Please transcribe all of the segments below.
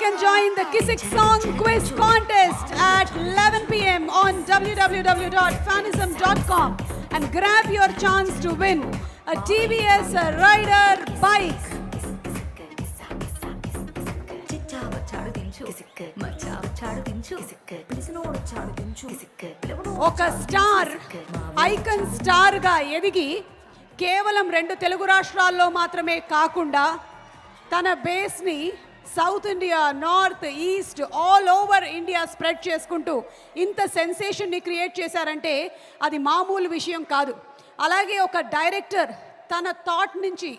can join the Kisik Song Quiz Contest at 11 p.m. on www.fanism.com and grab your chance to win a TVS Rider bike. ఒక star icon star గా ఎదిగి కేవలం 2 తెలుగు రాష్ట్రాల్లో మాత్రమే కాకుండా తన బేస్ ని south India, north, east, all over India spread చేసుకుంటూ ఇంత సెన్సేషన్ని క్రియేట్ చేశారంటే అది మామూలు విషయం కాదు. అలాగే ఒక డైరెక్టర్ తన థాట్ నుంచి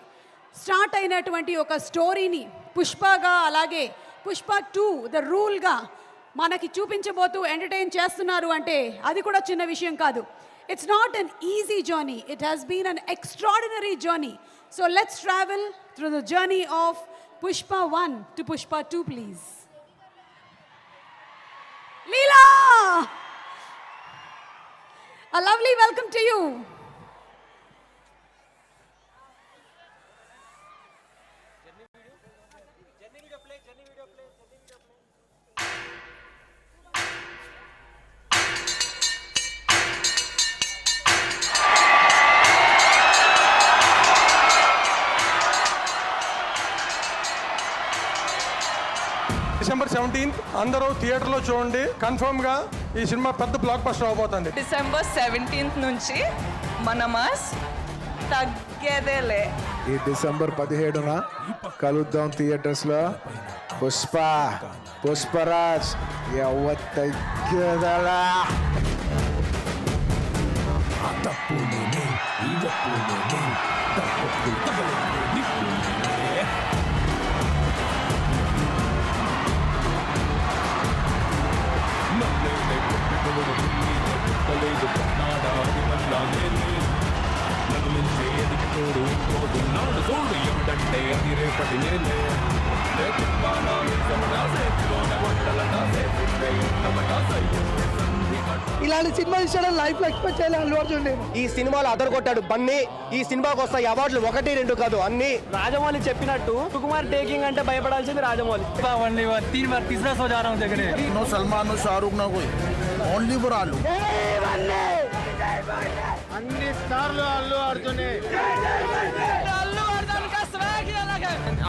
స్టార్ట్ అయినటువంటి ఒక స్టోరీని పుష్పగా, అలాగే పుష్ప 2 ద రూల్గా మనకి చూపించబోతూ ఎంటర్టైన్ చేస్తున్నారు అంటే అది కూడా చిన్న విషయం కాదు. It's not an easy journey, it has been an extraordinary journey. So let's travel through the journey of Pushpa 1 to Pushpa 2, please. Leela! A lovely welcome to you. December 17th అందరూ థియేటర్లో చూడండి. కన్ఫర్మ్గా ఈ సినిమా పెద్ద block buster అవబోతుంది. December 17th నుంచి మన mass తగ్గేదేలే. ఈ డిసెంబర్ 17న కలుద్దాం థియేటర్స్లో. పుష్పరాజ్ తగ్గేదలా. ఇలాంటి సినిమా ఇచ్చాడని లైఫ్ లో ఎక్స్పెక్ట్ చేయాలి అల్లు అర్జున్. ఈ సినిమాలో అదర్ కొట్టాడు బన్నీ. ఈ సినిమాకి వస్తాయి అవార్డులు 1, 2 కాదు అన్ని. రాజమౌళి చెప్పినట్టు సుకుమార్ టేకింగ్ అంటే భయపడాల్సింది రాజమౌళి. సల్మాన్, షారూక్ నా కోई ఓన్లీ ఫర్ అల్లు. అన్ని స్టార్లు అల్లు అర్జునే.